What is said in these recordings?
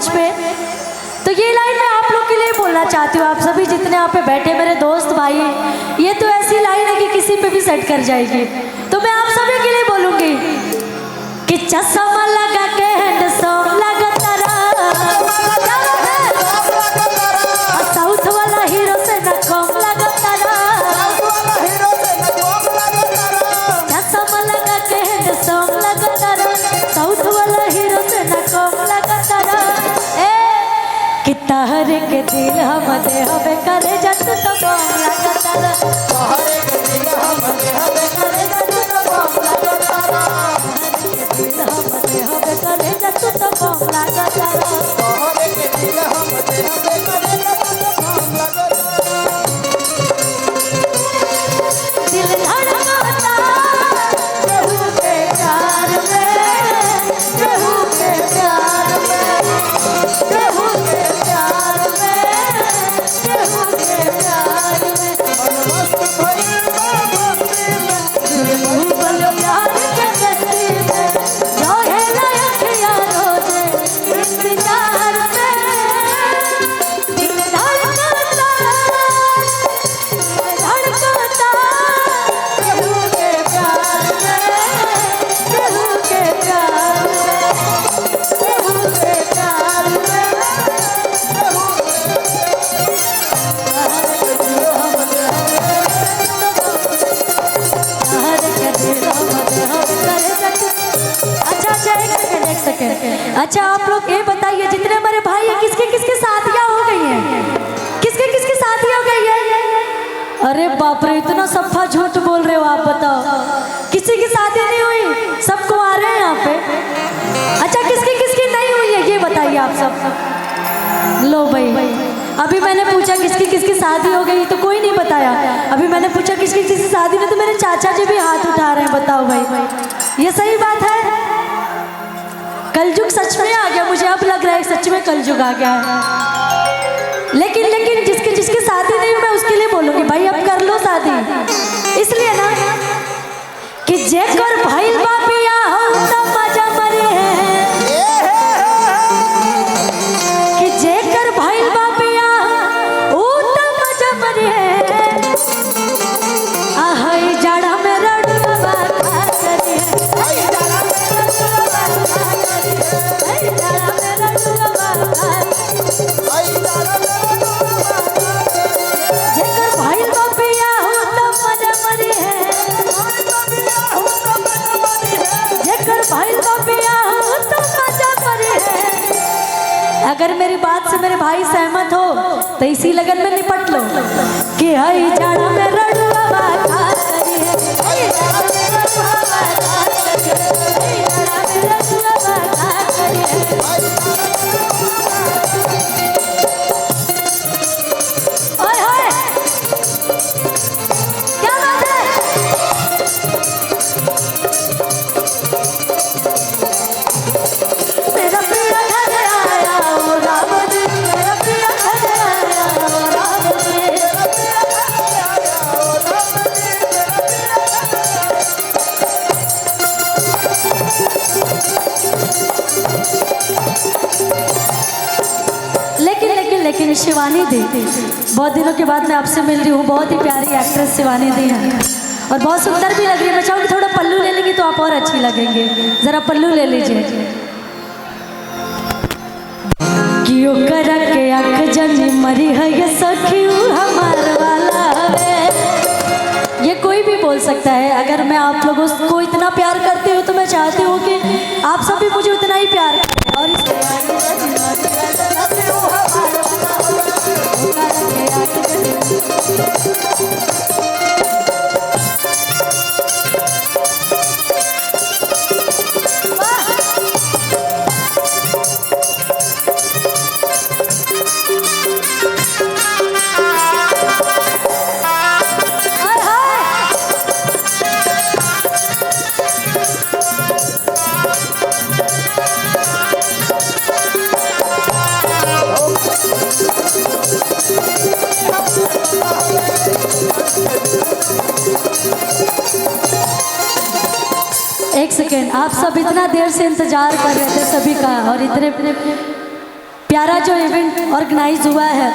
मंच पे। तो ये लाइन मैं आप लोग के लिए बोलना चाहती हूँ, आप सभी जितने यहाँ पे बैठे मेरे दोस्त भाई हैं, ये तो ऐसी लाइन है कि किसी पे भी सेट कर जाएगी। तो मैं आप सभी के लिए बोलूँगी कि चश्मा लगा के हैंडसम लगा तारा, साउथ वाला हीरो से न कम लगा तारा, चश्मा लगा के हैंडसम लगा तारा, साउथ वाला हीरो से न कम लगा तारा। कि तहरे के दिल हम दे हवे करे जत तो बम लगा तारा, तहरे के दिल हम दे हवे करे जत तो बम लगा तारा, दिल हम दे हवे करे जत तो बम लगा तारा, तहरे के दिल हम दे हवे करे जत तो बम लगा तारा। दिल धड़कता केहू के प्यार में, केहू के प्यार में, केहू के प्यार में, केहू के प्यार में, मस्त भइल बा मस्ती में, दिल डूबल प्यार के कश्ती में, जो है लयखिया रोजे इंतजार में। दिल धड़कता केहू के प्यार में, केहू के प्यार में, केहू के प्यार में, एक सेकेंड। अच्छा आप लोग ये बताइए, जितने हमारे भाई हैं किसके किसके शादियाँ हो गई हैं, किसके किसके शादी हो गई है? अरे बाप रे, इतना सफा झूठ बोल रहे हो आप, बताओ किसी की शादी नहीं हुई, सबको आ रहे हैं यहाँ पे। अच्छा किसकी किसकी नहीं हुई है ये बताइए आप सब। लो भाई, अभी मैंने पूछा किसकी किसकी शादी हो गई तो कोई नहीं बताया, अभी मैंने पूछा किसकी किसकी शादी में तो मेरे चाचा जी भी हाथ उठा रहे हैं। बताओ भाई, ये सही बात है? कलयुग सच में आ गया, मुझे अब लग रहा है सच में कलयुग आ गया है। लेकिन लेकिन जिसकी जिसकी शादी नहीं मैं उसके लिए बोलूंगी भाई अब कर लो शादी, इसलिए ना कि जेकर भाई बापिया हो तो मजा मरे है, कि जेकर भाई बापिया हो तो मजा मरे है, आहई जाड़ा में रड़ुआ बात करे, आहई जाड़ा में रड़ुआ बात करे, आहई जाड़ा में रड़ुआ बात करे, आहई जाड़ा में रड़ुआ बात करे, जेकर भाई बापिया हो तो मजा मरे है, भाई बापिया हो तो मजा मरे है, जेकर भाई बापिया हो तो मजा मरे है। अगर मेरी बात से मेरे भाई सहमत हो तो इसी लगन में निपट लो कि हई जाड़ा में रड़ुआ बात करी है, हई जाड़ा में रड़ुआ बात करी है, हई जाड़ा में रड़ुआ बात करी है। ओए होए क्या बात है? मेरा प्रिय घर आया ओ राम जी, मेरा प्रिय घर आया ओ राम जी, मेरा प्रिय घर आया ओ राम जी, मेरा लेकिन शिवानी दी, बहुत दिनों के बाद मैं आपसे मिल रही हूँ, बहुत ही प्यारी एक्ट्रेस शिवानी दी है और बहुत सुंदर भी लग रही है। मैं चाहूँगी थोड़ा पल्लू ले लेंगी तो आप और अच्छी लगेंगे, जरा पल्लू ले लीजिए। कियो करा के आँख जनी मरी है ये सखी हमार वाला है, ये कोई भी बोल सकता है। अगर मैं आप लोगों को इतना प्यार करती हूँ तो मैं चाहती हूँ कि आप सब भी मुझे उतना ही प्यार करें और एक सेकेंड, आप सब इतना देर से इंतजार कर रहे थे सभी का और इतने प्यारा जो इवेंट ऑर्गेनाइज हुआ है,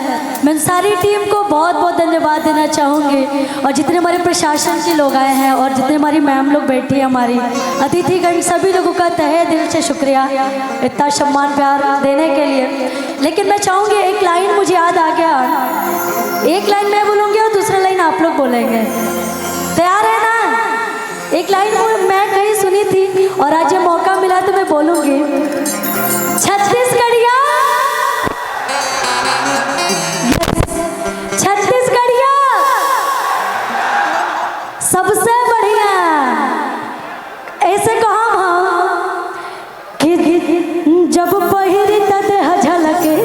मैं सारी टीम को बहुत बहुत धन्यवाद देना चाहूँगी। और जितने हमारे प्रशासन के लोग आए हैं और जितने हमारी मैम लोग बैठी हैं, हमारी अतिथिगण, सभी लोगों का तहे दिल से शुक्रिया इतना सम्मान प्यार देने के लिए। लेकिन मैं चाहूँगी एक लाइन मुझे याद आ गया, एक लाइन मैं बोलूँगी और दूसरा लाइन आप लोग बोलेंगे। तैयार है ना? एक लाइन मैं कहीं सुनी थी और आज ये मौका मिला तो मैं बोलूँगी। छत्तीसगढ़िया छत्तीसगढ़िया सबसे बढ़िया, ऐसे कहा कि जब पहिरी तदेह झलके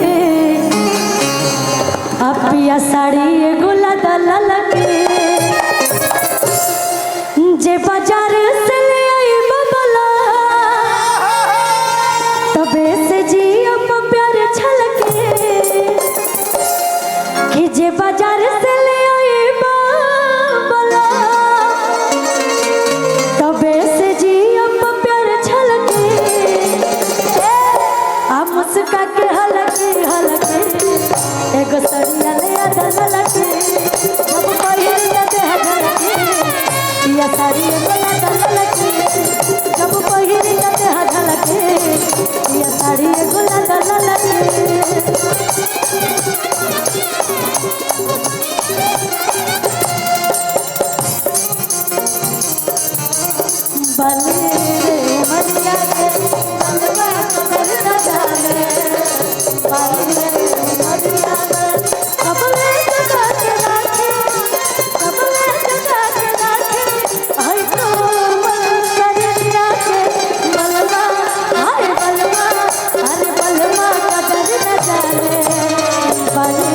अपिया साड़ी गुला ललके, जे बाजार से ले आई बबला तबे से जी अब प्यार छलके, कि जे बाजार से ले आई बबला तबे से जी अब प्यार छलके, आ मुस्का के हलके हलके एगो सड़िया ले आदा ललके, जब पहिरी तदेह झलके पिया साड़ी गुला ललके, जब पहिरी तदेह झलके पिया साड़ी गुला ललके। बले मरिया के बलवा कबर न जाने, बले मरिया के कबले जगा के राखे, कबले जगा के राखे, आई तो मन करिया के बलवा, हाय बलवा, अरे बलवा कबर न जाने, बले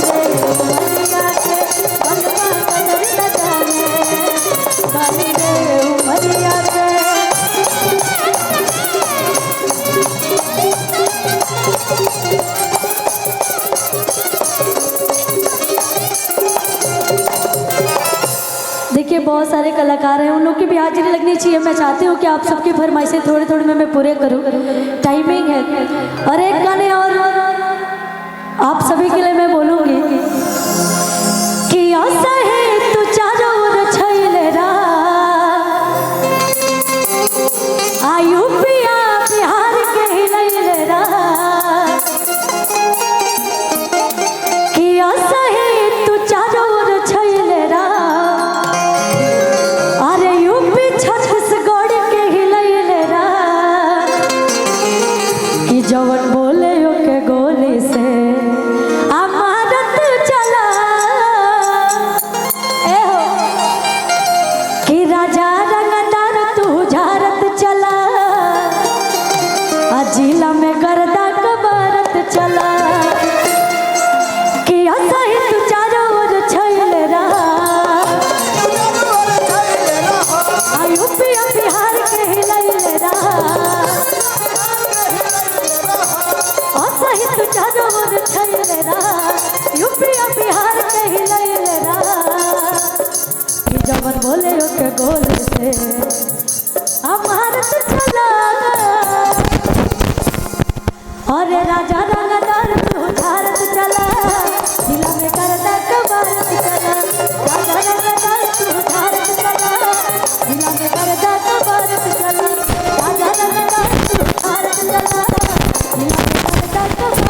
मरिया के बलवा कबर न जाने, बले मरिया के। देखिए बहुत सारे कलाकार हैं, उन लोग की भी हाजिरी लगनी चाहिए। मैं चाहती हूँ कि आप सबकी फरमाइशें थोड़ी थोड़ी में मैं पूरे करूँ, टाइमिंग है। और एक गाने और आप सभी के लिए मैं बोलूँगी कि आशा है तू चारों ओर छइले रा, आयु पिया बिहार के हिलैले रा, कि आशा है तू चारों ओर छइले रा, अरे यूपी छत्तीसगढ़ के हिलैले रा, कि जवन बोले ओके गोली से अमारत चला, ए हो कि राजा रंगदार तू झारत चला, जिला में गर्दा कबारत चला, कि ऐसा ही तू चारों ओर छइले रहा, यूपी बिहार के हिलैले रहा, ऐसा ही तू चारों ओर छइले रहा, यूपी बिहार के हिलैले रहा, कि जवन बोले ओके गोले से अमारत चला, और राजा रंगदार तू झारत चला, जिला में करदा कबारत चला, राजा रंगदार तू झारत चला, जिला में करदा कबारत चला, राजा रंगदार तू झारत चला, जिला में करदा कबारत चला।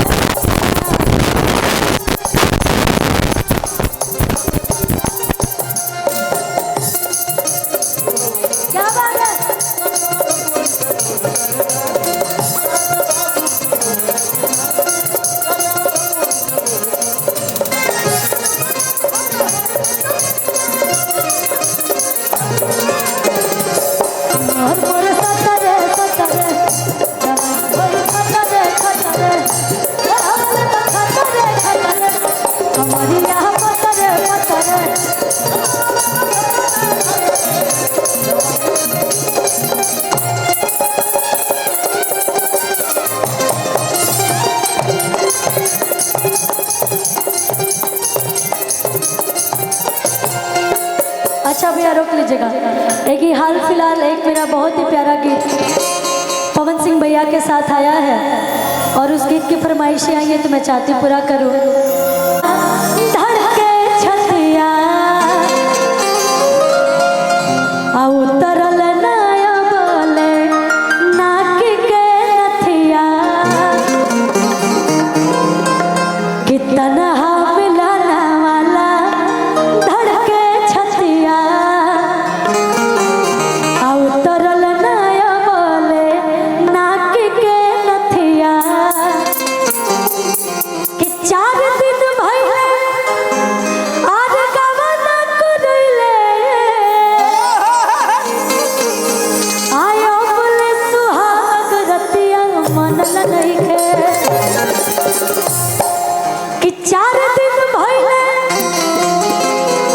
क्या बात है? और मोरे सतरे सतरे ओए खतरे खतरे हमले तो खतरे खतरे हमारी यहाँ पतरे पतरे। अच्छा भैया रोक लीजिएगा। एक ही हाल फिलहाल एक मेरा बहुत ही प्यारा गीत पवन सिंह भैया के साथ आया है और उस गीत की फरमाइशें आई है तो मैं चाहती हूँ पूरा करूँ। धड़के छतिया उतरल नया बोले नाक के नथिया कितना मिलाना वाला धड़के छतिया उतरल नया बोले नाक के नथिया कि 4 दिन भइले आज गवाना करइले आयो बोले सुहाग रतिया मनल नइखे कि 4 दिन भइले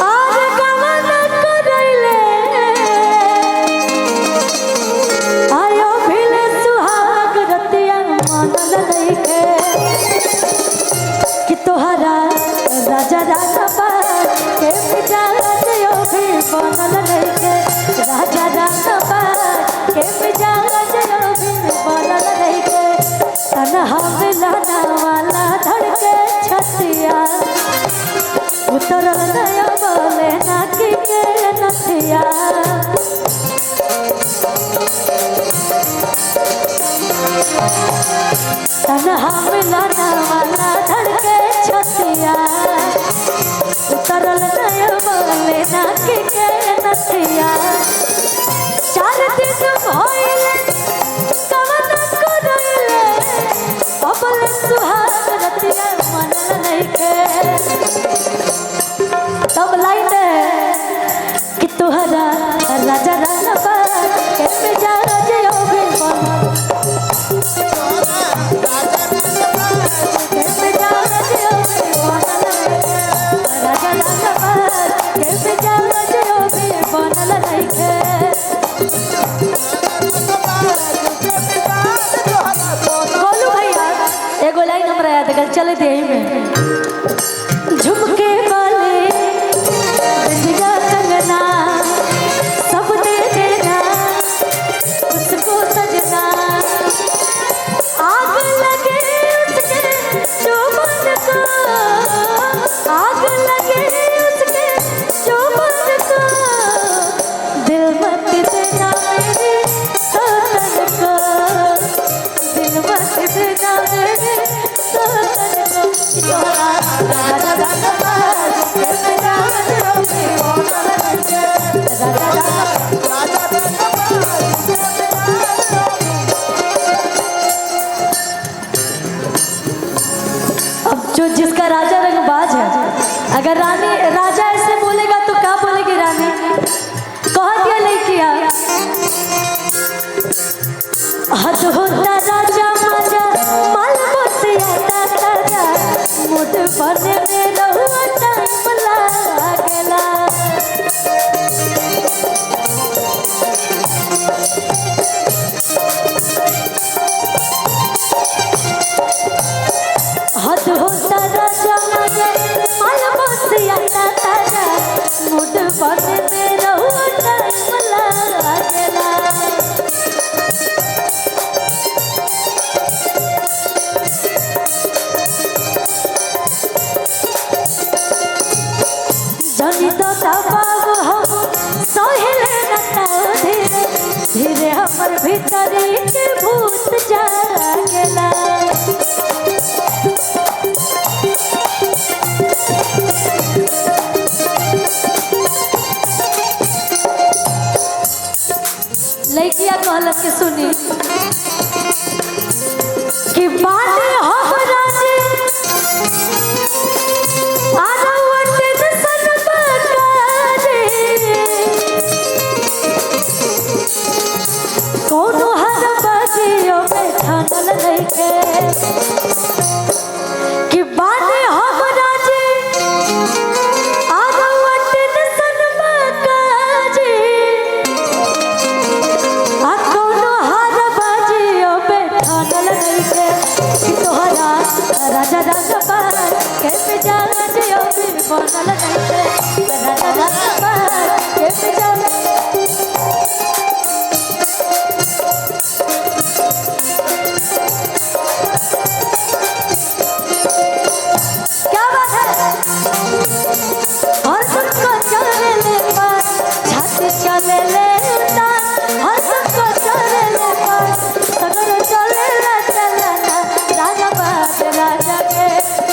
आज गवाना करइले आयो बोले सुहाग रतिया मनल नइखे कि तोहरा राजा राजा बात के मिजाज यो भी बनल नइखे राजा राजा बात के मिजाज यो भी बनल नइखे तन्हा मिलाना वाला धड़के छतिया उतरल नया बोले नाकी के नथिया तन्हा मिलाना वाला धड़के छतिया उतरल नया बोले नाकी के नथिया 4 दिन भइले कवन करइले बबल सुहाग रतिया मनल नइखे तब लाइन कि तोहरा राजा राजा बात के मिजाज यो भी बनल के मिजाज यो भी बनल राजा राजा बात के मिजाज यो भी बनल नइखे बोलू भैया एगो लाइन हमरा याद है चले दे में झुमके वाले बिंदिया कंगना सब दे देना उसको सजना आग लगे उसके चुमन को आग लगे उसके चुमन को दिल मत देना मेरे सतन को दिल मत देना मेरे सतन को तोहरा राजा राजा बात के मिजाज यो भी बनल नइखे राजा राजा अब जो जिसका राजा रंगबाज है अगर रानी राजा ऐसे बोलेगा तो क्या बोलेगी रानी कह दिया लड़किया हद होता राजा माजा माल बसिया ताजा मुद बने में रहुआ टाइम लागेला हद होता राजा माजा माल बसिया ताजा मुद बने में रहुआ टाइम लागेला जनी तो दबाव हम सहेले न ताओ धीरे धीरे हमर भीतरी के भूत जागेला लड़किया कहलक के सुनी कि बाटे हम राजी कोनो हर बाजियो में ठानल नइखे कि बाने हम राजी आगवटिन सनमा काजी आ कोनो हर बाजियो में ठानल नइखे कि तोहरा राजा राजा बात के मिजाज यो भी बनल नइखे राजा राजा बात के मिजाज रंगबाज राजा के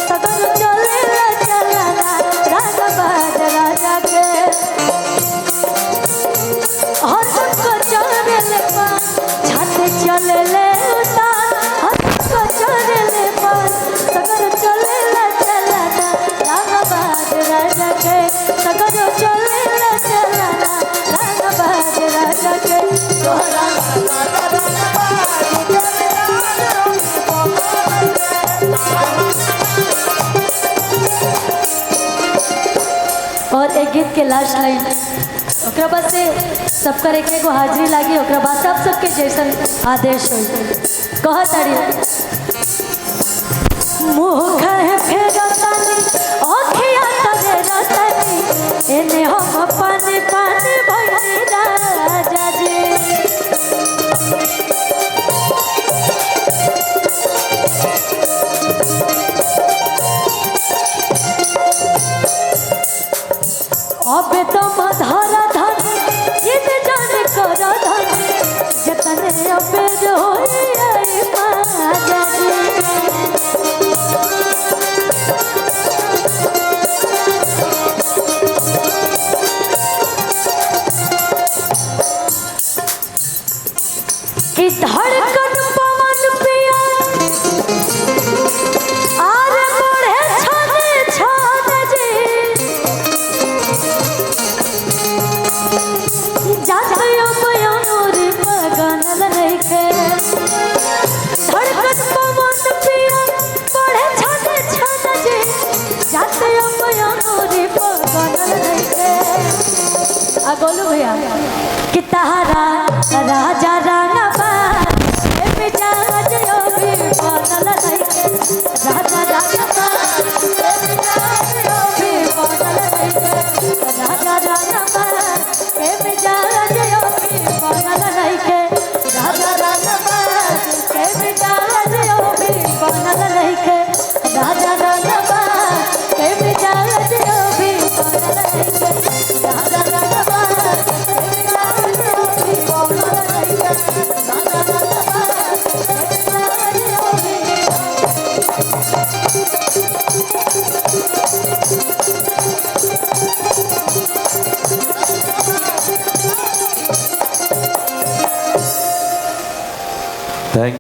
सगर चले चलाना रंगबाज राजा के हर को चले ले पान छाते चले ले उतार हर को चले ले पान सगर चले चलाना रंगबाज राजा के सगर चले चलाना रंगबाज राजा के तोहरा और एक गीत के लास्ट लाइन ओकरा बाद से सबकर एक एगो हाजिरी लागी ओकरा बाद सब सबके जैसन आदेश हो कह तारी मुँह है फेरतानी ओखिया तरे रतनी एने हम पानी पानी भइनी राजा जी अबे तो मधारा धन ये जान कर धन जतने अबे रोई आई माजा जी कि धड़कन पवन पिया आर बढ़े छने छने जी जातयो बयानोरी पगनल नइखे धड़कन पवन पिया बढ़े छने छने जी जातयो बयानोरी पगनल नइखे आ गोलू भैया कि तारा राजा रंगबाज ए मिजाज यो भी बनल नइखे राजा रंगबाज ए मिजाज यो भी बनल नइखे राजा रंगबाज ए मिजाज यो भी बनल नइखे राजा रंगबाज ए मिजाज यो भी बनल नइखे राजा रंगबाज ए मिजाज यो भी बनल नइखे राजा रंगबाज ए मिजाज यो भी बनल नइखे राजा रंगबाज ए मिजाज यो भी Thank